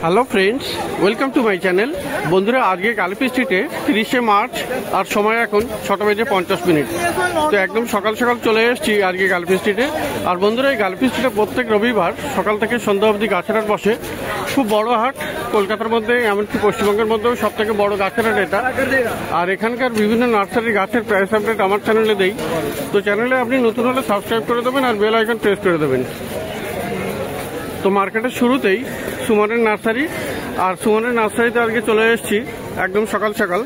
Hello friends, welcome to my channel. বন্ধুরা, আজকে গালিফি স্ট্রিটে 30শে মার্চ আর সময় এখন 6:50 তো একদম সকাল সকাল চলে এসেছি আজকে গালিফি স্ট্রিটে। আর বন্ধুরা, এই গালিফি স্ট্রিটে প্রত্যেক রবিবার সকাল থেকে সন্ধ্যা অবধি গাছের হাট বসে। খুব বড় হাট, কলকাতার মধ্যে এমনকি পশ্চিমবঙ্গের মধ্যেও সব থেকে বড় গাছের হাট এটা। আর এখানকার বিভিন্ন নার্সারি গাছের প্রাইস আপডেট আমার চ্যানেলে দেই। তো চ্যানেলে আপনি নতুন হলে সাবস্ক্রাইব করে দেবেন আর বেল আইকন প্রেস করে দেবেন। তো মার্কেটের শুরুতেই সুমনের নার্সারি, আর সুমনের নার্সারিতে আজকে চলে এসেছি একদম সকাল সকাল।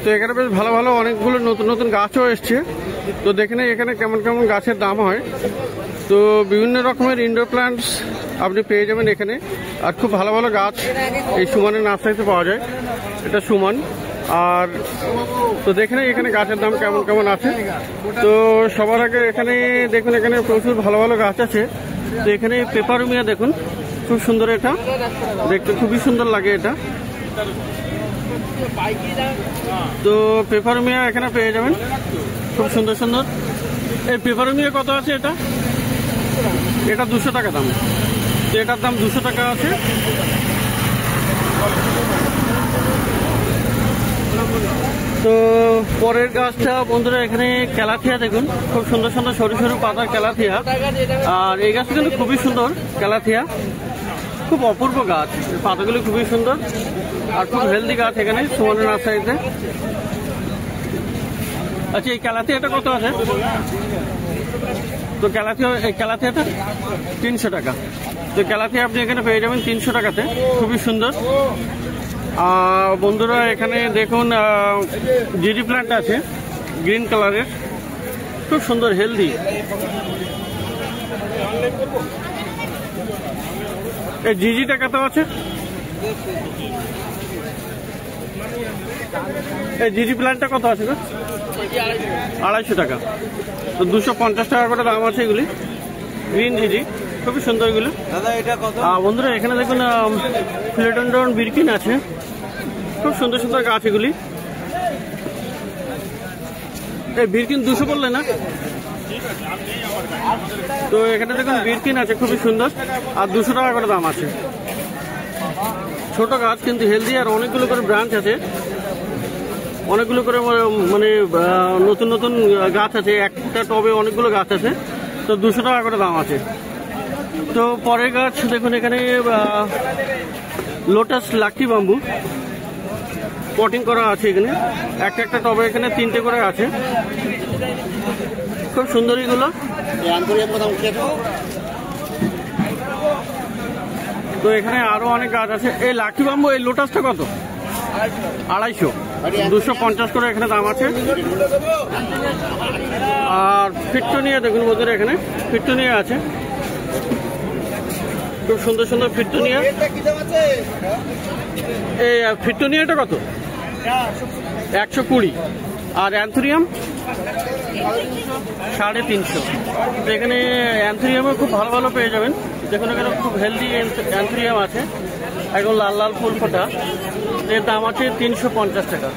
তো এখানে বেশ ভালো ভালো অনেকগুলো নতুন নতুন গাছও এসছে। তো দেখে নেই এখানে কেমন কেমন গাছের দাম হয়। তো বিভিন্ন রকমের ইনডোর প্ল্যান্টস আপনি পেয়ে যাবেন এখানে। আর খুব ভালো ভালো গাছ এই সুমনের নার্সারিতে পাওয়া যায়। এটা সুমন। আর তো দেখে নেই এখানে গাছের দাম কেমন কেমন আছে। তো সবার আগে এখানে দেখুন, এখানে প্রচুর ভালো ভালো গাছ আছে। তো এখানে পেপারোমিয়া দেখুন, খুব সুন্দর, এটা দেখতে খুবই সুন্দর লাগে এটা। তো পেপারোমিয়া এখানে পেয়ে যাবেন খুব সুন্দর সুন্দর। এই পেপারোমিয়া কত আছে? এটা 200 টাকা দাম। তো এটার দাম 200 টাকা আছে। তো পরের গাছটা বন্ধুরা, এখানে ক্যালাথিয়া দেখুন, খুব সুন্দর সুন্দর সরু সরু পাতার ক্যালাথিয়া। আর এই গাছটা কিন্তু খুবই সুন্দর, ক্যালাথিয়া খুব অপূর্ব গাছ, পাতাগুলো খুবই সুন্দর আর খুব হেলদি গাছ এখানে সুমনের নার্সারিতে। আচ্ছা, এই ক্যালাথিয়াটা কত আছে? তো ক্যালাথিয়াটা 300 টাকা। তো ক্যালাথিয়া আপনি এখানে পেয়ে যাবেন 300 টাকাতে, খুবই সুন্দর। বন্ধুরা, এখানে দেখুন জিজি প্ল্যান্ট আছে গ্রিন কালারের, খুব সুন্দর হেলদি। এই জিজিটা কত আছে? এই জিজি প্ল্যান্টটা কত আছে গো? 250 টাকা। তো 250 টাকা করে দাম আছে এগুলি, গ্রিন জিজি, খুবই সুন্দর এগুলো। বন্ধুরা, এখানে দেখুন ফিলোডেন্ড্রন বিরকিন আছে, খুব সুন্দর সুন্দর গাছ এগুলি। এই বিরকিন 200 বললে না? তো এখানে দেখুন বিরকিন আছে, খুবই সুন্দর, আর 200 টাকা করে দাম আছে। ছোট গাছ কিন্তু হেলদি, আর অনেকগুলো করে ব্রাঞ্চ আছে, অনেকগুলো করে মানে নতুন নতুন গাছ আছে। একটা টবে অনেকগুলো গাছ আছে। তো 200 টাকা করে দাম আছে। তো পরের গাছ দেখুন, এখানে লোটাস লাকি বাম্বু পটিং করা আছে এখানে। একটা টবে এখানে 3টে করে আছে, খুব সুন্দর এগুলো। তো এখানে আরো অনেক গাছ আছে। এই লাকি বাম্বু, এই লোটাসটা কত? 250। 250 করে এখানে দাম আছে। আর ফিট্টোনিয়া দেখুন বন্ধুরা, এখানে ফিট্টোনিয়া আছে, খুব সুন্দর সুন্দর ফিট্টোনিয়া। এই ফিট্টোনিয়াটা কত? 120। আর অ্যান্থুরিয়াম 350। তো এখানে অ্যান্থুরিয়ামও খুব ভালো ভালো পেয়ে যাবেন। দেখুন এখানে খুব হেলদি অ্যান্থুরিয়াম আছে, একদম লাল লাল ফুল ফোটা। এর দাম আছে 350 টাকা।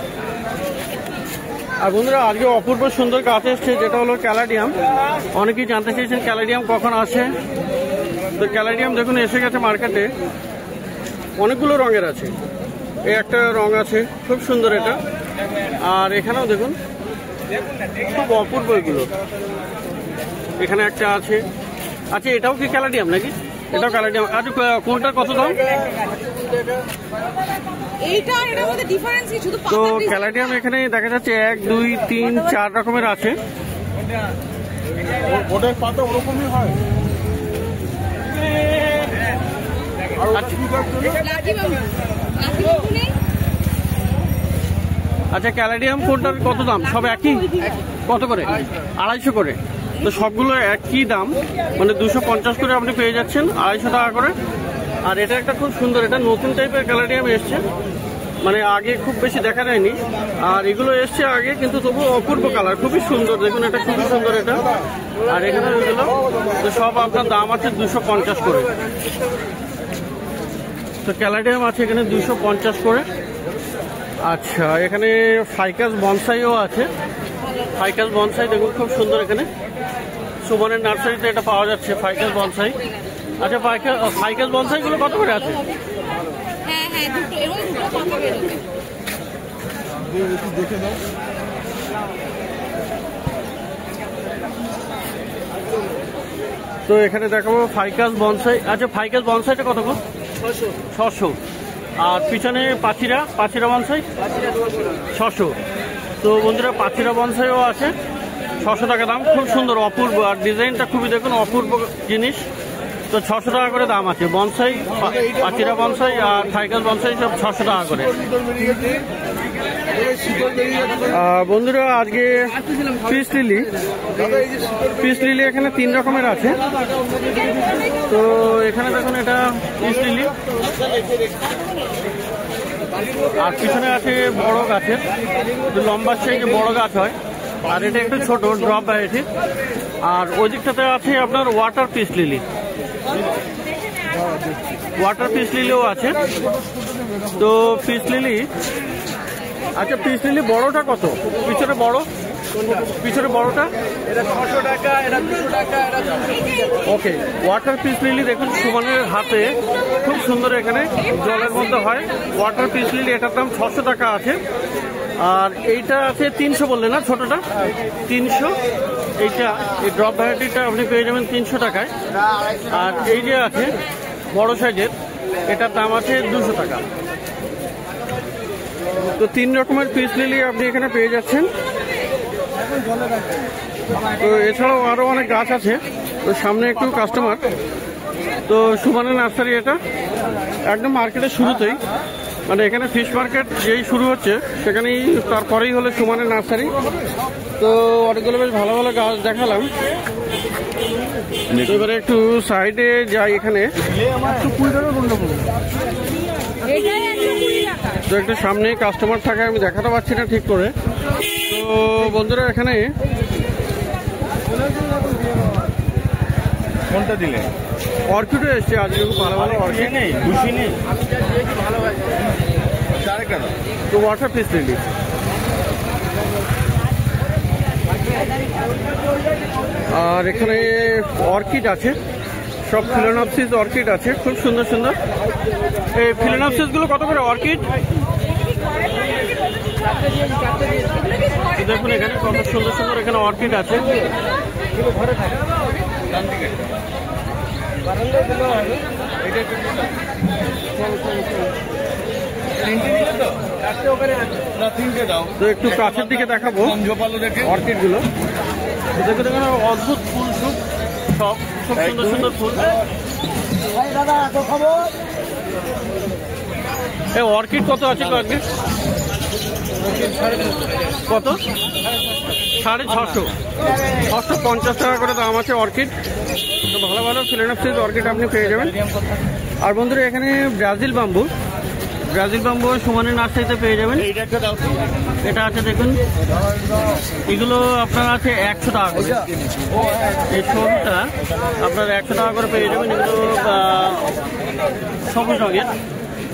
আর বন্ধুরা, আজকে অপূর্ব সুন্দর গাছ এসছে, যেটা হলো ক্যালাডিয়াম। অনেকেই জানতে চেয়েছেন ক্যালাডিয়াম কখন আসে। তো ক্যালাডিয়াম দেখুন এসে গেছে মার্কেটে, অনেকগুলো রঙের আছে। এই একটা রং আছে, খুব সুন্দর এটা। আর এখানেও দেখুন খুব অপূর্ব এগুলো। এখানে একটা আছে। আচ্ছা, এটাও কি ক্যালাডিয়াম নাকি? এটাও ক্যালাডিয়াম। আচ্ছা, কোনটার কত দাম? তো ক্যালাডিয়াম এখানে দেখা যাচ্ছে 1, 2, 3, 4 রকমের আছে। আচ্ছা, ক্যালাডিয়াম কোনটার কত দাম? সব একই? কত করে? 250 করে। তো সবগুলো একই দাম, মানে 250 করে আপনি পেয়ে যাচ্ছেন, 250 টাকা করে। আর এটা একটা খুব সুন্দর, এটা নতুন টাইপের ক্যালাডিয়াম এসছে, মানে আগে খুব বেশি দেখা যায়নি। আর এগুলো এসছে আগে, কিন্তু তবু অপূর্ব কালার, খুবই সুন্দর। দেখুন এটা খুবই সুন্দর এটা। আর এখানে এগুলো তো সব আপনার দাম আছে 250 করে। তো ক্যালাডিয়াম আছে এখানে 250 করে। আচ্ছা, এখানে ফাইকাস বনসাইও আছে। ফাইকাস বনসাই দেখুন খুব সুন্দর, এখানে সুমনের নার্সারিতে এটা পাওয়া যাচ্ছে ফাইকাস বনসাই। আচ্ছা, ফাইকাস বনসাইগুলো কত করে আছে? হ্যাঁ হ্যাঁ দুটো এবং দুটো পাতা বেরোবে। দেখে দাও। তো এখানে দেখাবো ফাইকাস বনসাই। আচ্ছা ফাইকাস বনসাইটা কত গো? 600। আর পিছনে পাচিরা বনসাই 600। তো বন্ধুরা পাচিরা বনসাইও আছে 600 টাকা দাম, খুব সুন্দর অপূর্ব, আর ডিজাইনটা খুবই দেখুন অপূর্ব জিনিস। তো 600 টাকা করে দাম আছে বনসাই, পাচিরা বনসাই আর ফাইকাস বনসাই সব 600 টাকা করে। বন্ধুরা আজকে পিস লিলি এখানে 3 রকমের আছে। তো এখানে দেখুন এটা পিস লিলি, আর পিছনে আছে বড় গাছের, লম্বার সাইজে বড় গাছ হয়, আর এটা একটু ছোট ড্রপ ভ্যারাইটি। আর ওই দিকটাতে আছে আপনার ওয়াটার পিস লিলিও আছে। তো পিস লিলি, আচ্ছা পিস লিলি বড়টা কত? পিছনে বড়টা এটা 600 টাকা, এটা 200 টাকা, এটা 200 টাকা। ওকে, ওয়াটার পিস লিলি দেখুন সুমনের হাতে খুব সুন্দর, এখানে জলের মধ্যে হয় ওয়াটার পিস লিলি, এটার দাম 600 টাকা আছে। আর এইটা আছে 300 বললেন না, ছোটটা 300। এইটা এই ড্রপ ভ্যারাইটিটা আপনি পেয়ে যাবেন 300 টাকায়। আর এই যে আছে বড় সাইজের, এটার দাম আছে 200 টাকা। তো 3 রকমের পিস লিলি আপনি এখানে পেয়ে যাচ্ছেন। তো এছাড়াও আরো অনেক গাছ আছে। তো সামনে একটু কাস্টমার। তো সুমনের নার্সারি এটা একদম মার্কেটের শুরুতেই, মানে এখানে ফিশ মার্কেট যেই শুরু হচ্ছে সেখানেই তারপরেই হলো সুমনের নার্সারি। তো অনেকগুলো বেশ ভালো ভালো গাছ দেখালাম। এবারে একটু সাইডে যাই, এখানে তো একটু সামনে কাস্টমার থাকায় আমি দেখাতে পারছি না ঠিক করে। তো বন্ধুরা এখানে কোনটা দিলে? অর্কিডও এসছে আজকে, খুব ভালো ভালো অর্কিড নেই, খুশি নেই, তো ওয়াটার পিস লিলি। আর এখানে অর্কিড আছে, সব ফিলোনপসিস অর্কিড আছে, খুব সুন্দর সুন্দর। এই ফিলোনপসিস গুলো কত করে অর্কিড? দেখুন এখানে কত সুন্দর সুন্দর এখানে অর্কিড আছে। তো একটু কাছের দিকে দেখাবো অর্কিড গুলো। দেখুন এখানে অদ্ভুত ফুল, সব খুব সুন্দর সুন্দর ফুল। এই অর্কিড কত আছে? অর্কিড কত? 650, 650 টাকা করে দাম আছে অর্কিড। তো ভালো ভালো ফিলোনপসিস অর্কিড আপনি পেয়ে যাবেন। আর বন্ধুরা এখানে ব্রাজিল বাম্বু সুমনের নার্সারিতে পেয়ে যাবেন। এটা আছে দেখুন, এগুলো আপনার আছে 100 টাকা করে। এই সবুজটা আপনার 100 টাকা করে পেয়ে যাবেন। এগুলো সবুজ রঙের,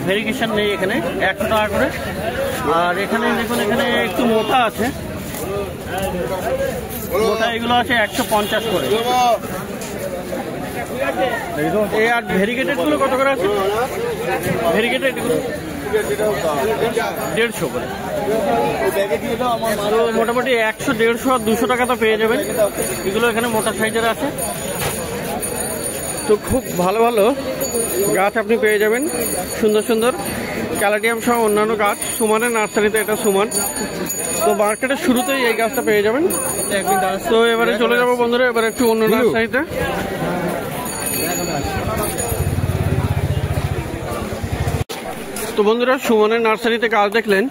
ভেরিগেশন নেই এখানে, 100 টাকা করে। আর এখানে দেখুন এখানে একটু মোটা আছে, মোটা এগুলো আছে 150 করে। এই আর ভেরিগেটেড গুলো কত করে আছে? ভেরিগেটেড গুলো 150 করে। তো মোটামুটি 100, 150 আর 200 টাকা তো পেয়ে যাবেন। এগুলো এখানে মোটা সাইজের আছে। তো খুব ভালো ভালো গাছ আপনি পেয়ে যাবেন, সুন্দর সুন্দর ক্যালাডিয়াম সহ অন্যান্য গাছ সুমনের নার্সারিতে। এটা সুমন। তো মার্কেটের শুরুতেই এই গাছটা পেয়ে যাবেন। তো এবারে চলে যাবো বন্ধুরা, এবারে একটু অন্য নার্সারিতে। তো বন্ধুরা সুমনের নার্সারিতে গাছ দেখলেন।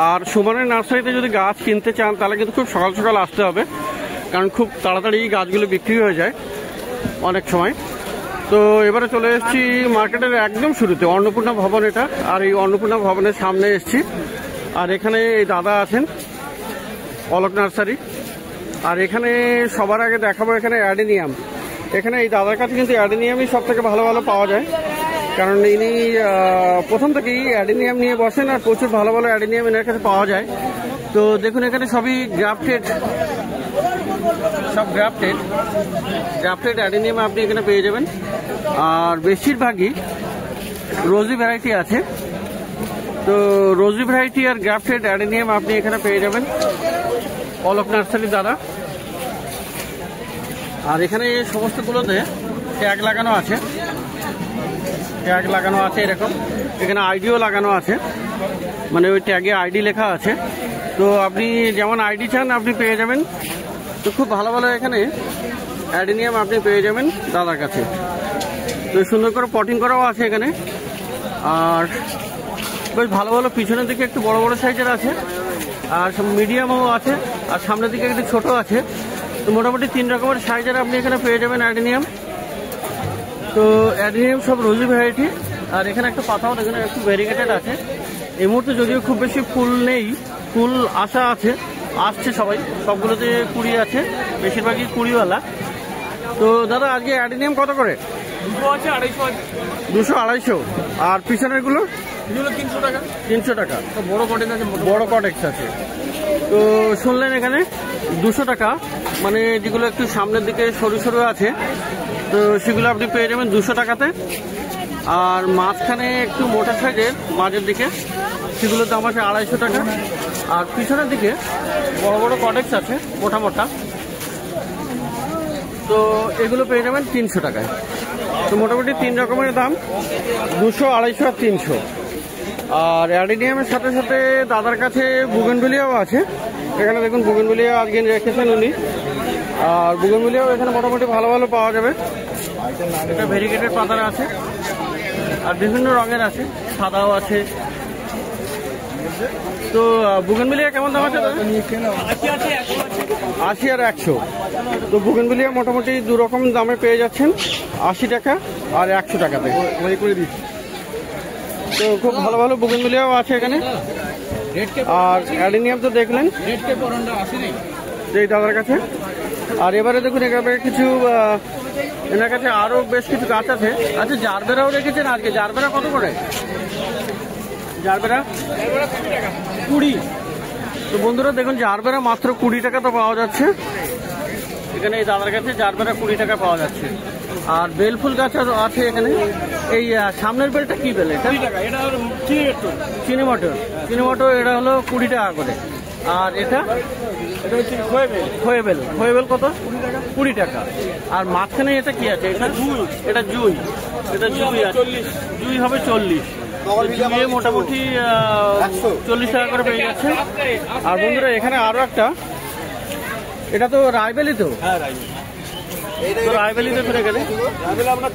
আর সুমনের নার্সারিতে যদি গাছ কিনতে চান তাহলে কিন্তু খুব সকাল সকাল আসতে হবে, কারণ খুব তাড়াতাড়ি গাছগুলো বিক্রি হয়ে যায় অনেক সময়। তো এবারে চলে এসেছি মার্কেটের একদম শুরুতে, অন্নপূর্ণা ভবন এটা। আর এই অন্নপূর্ণা ভবনের সামনে এসেছি। আর এখানে এই দাদা আছেন, অলোক নার্সারি। আর এখানে সবার আগে দেখাবো এখানে অ্যাডেনিয়াম। এখানে এই দাদার কাছে কিন্তু অ্যাডেনিয়ামই সব থেকে ভালো ভালো পাওয়া যায়, কারণ ইনি প্রথম থেকেই অ্যাডেনিয়াম নিয়ে বসেন, আর প্রচুর ভালো ভালো অ্যাডেনিয়াম এনার কাছে পাওয়া যায়। তো দেখুন এখানে সবই গ্রাফটেড, সব গ্রাফটেড অ্যাডেনিয়াম আপনি এখানে পেয়ে যাবেন। আর বেশিরভাগই রোজি ভ্যারাইটি আছে। তো রোজি ভ্যারাইটি আর গ্রাফটেড অ্যাডেনিয়াম আপনি এখানে পেয়ে যাবেন অলক নার্সারি দ্বারা। আর এখানে এই সমস্তগুলোতে ট্যাগ লাগানো আছে, ট্যাগ লাগানো আছে এরকম। এখানে আইডিও লাগানো আছে, মানে ওই ট্যাগে আইডি লেখা আছে। তো আপনি যেমন আইডি চান আপনি পেয়ে যাবেন। তো খুব ভালো ভালো এখানে অ্যাডেনিয়াম আপনি পেয়ে যাবেন দাদার কাছে। তো সুন্দর করে পটিং করাও আছে এখানে। আর বেশ ভালো ভালো পিছনের দিকে একটু বড় বড় সাইজের আছে, আর সব মিডিয়ামও আছে, আর সামনের দিকে একটু ছোট আছে। তো মোটামুটি 3 রকমের সাইজের আপনি এখানে পেয়ে যাবেন অ্যাডেনিয়াম। তো অ্যাডেনিয়াম সব রোজি ভ্যারাইটি। আর এখানে একটা পাতাও এখানে একটু ভ্যারিগেটেড আছে। এই মুহূর্তে যদিও খুব বেশি ফুল নেই, ফুল আসা আছে, আসছে সবাই, সবগুলোতে কুড়ি আছে, বেশিরভাগই কুড়িওয়ালা। তো দাদা আজকে অ্যাডেনিয়াম কত করে? 200 আছে, 250 আছে। 200 250। আর পিছনের গুলো? এগুলো 300 টাকা। 300 টাকা। তো বড় কটেজ আছে, বড় কটেক্স আছে। তো শুনলেন এখানে 200 টাকা, মানে যেগুলো একটু সামনের দিকে সরু সরু আছে তো সেগুলো আপনি পেয়ে যাবেন 200 টাকাতে। আর মাঝখানে একটু মোটা সাইজের মাঝের দিকে সেগুলোর দাম আছে 250 টাকা। আর পিছনের দিকে বড় বড় কটেক্স আছে মোটা মোটা, তো এগুলো পেয়ে যাবেন 300 টাকায়। তো মোটামুটি 3 রকমের দাম, 200, 250 আর 300। আর অ্যাডেনিয়ামের সাথে সাথে দাদার কাছে বুগেনভিলিয়াও আছে। এখানে দেখুন বুগেনভিলিয়া আজকে রেখেছেন উনি। আর বুগেনভিলিয়াও এখানে মোটামুটি ভালো ভালো পাওয়া যাবে। এটা ভেরিগেটেড পাতার আছে, আর বিভিন্ন রঙের আছে, সাদাও আছে। তো বুগেনভিলিয়া কেমন দাম আছে? 80 আর 100। তো বুগেনভিলিয়া মোটামুটি 2 রকম দামে পেয়ে যাচ্ছেন, 80 টাকা আর 100 টাকাতে করে দিচ্ছি। তো খুব ভালো ভালো বুগেনভিলিয়াও আছে এখানে। আর অ্যাডেনিয়াম তো দেখলেন এই দাদার কাছে। আর এবারে দেখুন এখানে কিছু এনার কাছে আরো বেশ কিছু গাছ আছে। আচ্ছা, জারবেরাও রেখেছেন আজকে। জারবেরা কত করে? জারবেরা 20। তো বন্ধুরা দেখুন জারবেরা মাত্র 20 টাকা তো পাওয়া যাচ্ছে এখানে এই দাদার কাছে। জারবেরা 20 টাকা পাওয়া যাচ্ছে। আর বেলফুল গাছ আছে এখানে। এই সামনের বেলটা কি বেল? এটা চিনি মটর। চিনি মটর এটা হলো 20 টাকা করে। আর এটা হচ্ছে খোয়ে বেল। খোয়ে বেল কত? 20 টাকা। আর মাঝখানে এটা কি আছে? এটা জুই। এটা জুই আছে, জুই হবে 40। জুইয়ে মোটামুটি 40 টাকা করে পেয়ে যাচ্ছে। আর বন্ধুরা এখানে আরো একটা, এটা তো রায়বেলি। তো হ্যাঁ, রায়বেলিতে ফিরে গেলে আপনার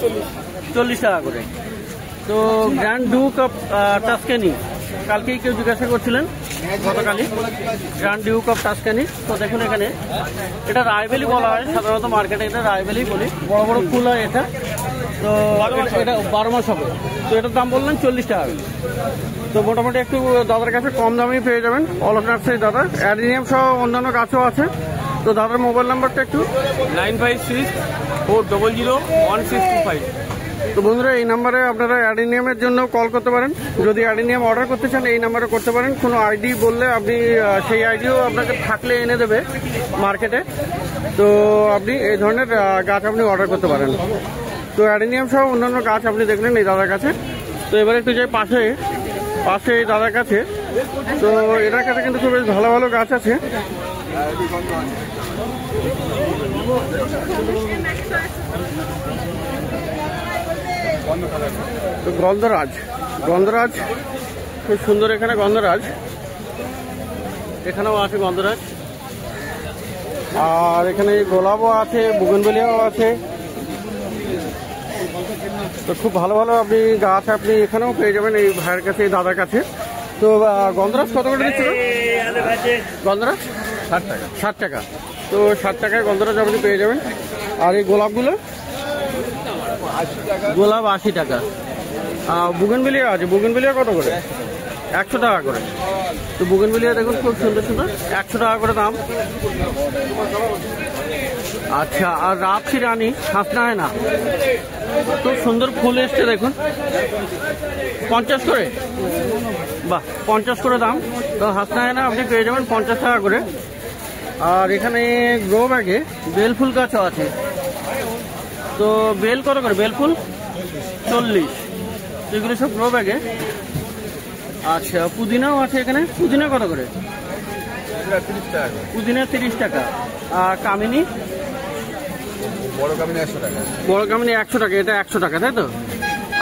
40 টাকা করে। তো গ্র্যান্ড ডিউক অফ টাস্কানি, কালকেই কেউ জিজ্ঞাসা করছিলেন, গতকালই গ্র্যান্ড ডিউক অফ টাস্কানি। তো দেখুন এখানে এটা রায়বেলি বলা হয় সাধারণত মার্কেটে, এটা রায়বেলি বলি। বড় বড় ফুল হয় এটা। তো এটা 12 মাস হবে। তো এটার দাম বললেন 40 টাকা। তো মোটামুটি একটু দাদার কাছে কম দামেই পেয়ে যাবেন অলক নার্সারি দাদা। অ্যাডেনিয়াম সহ অন্যান্য গাছও আছে। তো দাদার মোবাইল নাম্বারটা একটু 9564001625। তো বন্ধুরা এই নাম্বারে আপনারা অ্যাডেনিয়ামের জন্য কল করতে পারেন। যদি অ্যাডেনিয়াম অর্ডার করতে চান এই নাম্বারে করতে পারেন। কোনো আইডি বললে আপনি সেই আইডিও আপনাকে থাকলে এনে দেবে মার্কেটে। তো আপনি এই ধরনের গাছ আপনি অর্ডার করতে পারেন। তো অ্যাডেনিয়াম সহ অন্যান্য গাছ আপনি দেখলেন এই দাদার কাছে। তো এবারে একটু যাই পাশে এই দাদার কাছে। তো এনার কাছে কিন্তু খুব ভালো ভালো গাছ আছে। তো গন্ধরাজ খুব সুন্দর এখানে গন্ধরাজ, এখানেও আছে গন্ধরাজ। আর এখানে গোলাপও আছে, বুগেনভিলিয়াও আছে। তো খুব ভালো ভালো আপনি গাছ আপনি এখানেও পেয়ে যাবেন এই ভাইয়ের কাছে, এই দাদার কাছে। তো গন্ধরাজ কত করে দিচ্ছিল? গন্ধরাজ 60 টাকা। তো 60 টাকায় গন্ধরাজ আপনি পেয়ে যাবেন। আর এই গোলাপগুলো? গোলাপ 80 টাকা। বুগেনভিলিয়া আছে। বুগেনভিলিয়া কত করে? 100 টাকা করে। তো বুগেনভিলিয়া দেখুন খুব সুন্দর সুন্দর, 100 টাকা করে দাম। আচ্ছা, আর রাপসি রানী হাসনা হয় না, খুব সুন্দর ফুল এসছে দেখুন, 50 করে। বাহ, 50 করে দাম। তো হাসনা হয় না আপনি পেয়ে যাবেন 50 টাকা করে। আর এখানে গ্রো ব্যাগে বেলফুল গাছও আছে। তো বেল কত করে? বেলফুল 40। এগুলো সব গ্রো ব্যাগে। আচ্ছা, পুদিনাও আছে এখানে। পুদিনা কত করে? এটা 30 টাকা। পুদিনা 30 টাকা। আর কামিনী? বড় কামিনী 100 টাকা। বড় কামিনী 100 টাকা, এটা 100 টাকা, তাই তো?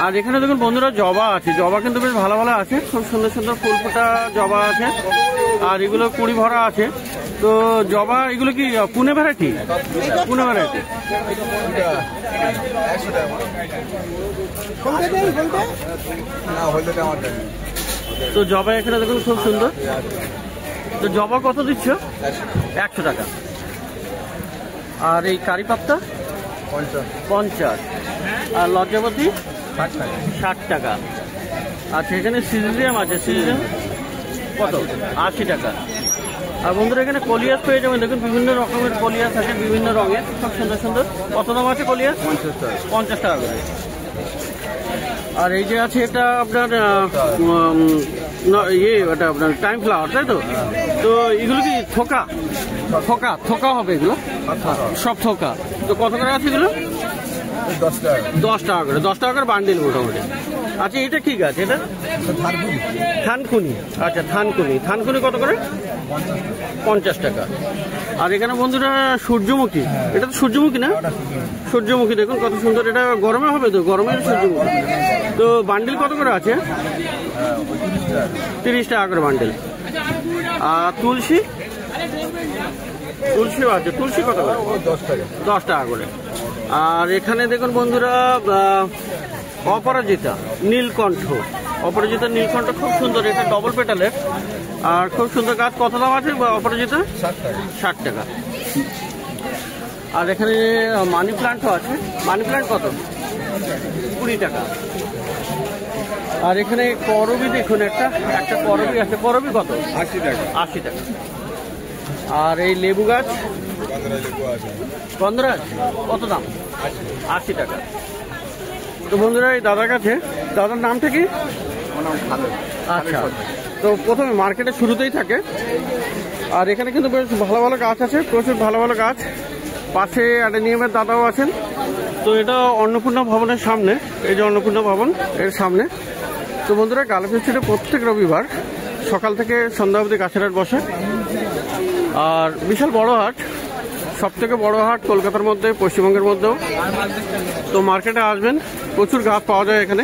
আর এখানে দেখুন বন্ধুরা জবা আছে, জবা কিন্তু বেশ ভালো ভালো আছে, খুব সুন্দর সুন্দর ফুল ফোটা জবা আছে। আর এগুলো কুড়ি ভরা আছে। তো জবা এগুলো কি পুনে ভ্যারাইটি? পুনে ভ্যারাইটি। 100 টাকা। না হলদে আমার দেন। তো জবা এখানে দেখুন খুব সুন্দর। তো জবা কত দিচ্ছ? 100 টাকা। আর এই কারি পাত্তা 50। আর লজ্জাপতি 60 টাকা। আচ্ছা, এখানে সিজিয়াম আছে, সিজিয়াম কত? 80 টাকা। আর বন্ধুরা এখানে কলিয়াস পেয়ে যাবেন, দেখুন বিভিন্ন রকমের কলিয়াস আছে, বিভিন্ন রঙের, খুব সুন্দর সুন্দর। কত দাম আছে কলিয়াস? 50 টাকা করে। আর এই যে আছে এটা আপনার এটা আপনার টাইম ফ্লাওয়ার, তাই তো? তো এগুলো কি থোকা? থোকা থোকা হবে এগুলো, সব থোকা। তো কত করে আছে এগুলো? 10 টাকা। 10 টাকা করে, 10 টাকা করে বান্ডিল মোটামুটি। আচ্ছা, এটা কি গাছ? এটা থানকুনি। আচ্ছা, থানকুনি। থানকুনি কত করে? 50 টাকা। আর এখানে বন্ধুরা সূর্যমুখী, এটা তো সূর্যমুখী না? সূর্যমুখী দেখুন কত সুন্দর। এটা গরমে হবে তো, গরমের সূর্যমুখী। তো বান্ডিল কত করে আছে? 30 টাকা করে বান্ডিল। আর তুলসী? তুলসীও আছে। তুলসী কত করে? 10 টাকা। 10 টাকা করে। আর এখানে দেখুন বন্ধুরা অপরাজিতা নীলকণ্ঠ, অপরাজিতা নীলকণ্ঠ খুব সুন্দর। এটা ডবল পেটালের আর খুব সুন্দর গাছ। কত দাম আছে অপরাজিতা? 60 টাকা। আর এখানে মানি প্লান্টও আছে। মানি প্লান্ট কত? 20 টাকা। আর এখানে করবি দেখুন, একটা করবি আছে। করবি কত? 80 টাকা। 80 টাকা। আর এই লেবু গাছ গন্ধরাজ কত দাম? 80 টাকা। তো বন্ধুরা এই দাদার কাছে, দাদার নামটা কি? আচ্ছা, তো প্রথমে মার্কেটের শুরুতেই থাকে। আর এখানে কিন্তু বেশ ভালো ভালো গাছ আছে, প্রচুর ভালো ভালো গাছ। পাশে অ্যাডেনিয়ামের দাদাও আছেন। তো এটা অন্নপূর্ণা ভবনের সামনে, এই যে অন্নপূর্ণা ভবন এর সামনে। তো বন্ধুরা গার্লফ্রেন্ড স্ট্রিটে প্রত্যেক রবিবার সকাল থেকে সন্ধ্যা অবধি গাছের হাট বসে। আর বিশাল বড় হাট, সব থেকে বড় হাট কলকাতার মধ্যে, পশ্চিমবঙ্গের মধ্যেও। তো মার্কেটে আসবেন, প্রচুর গাছ পাওয়া যায় এখানে।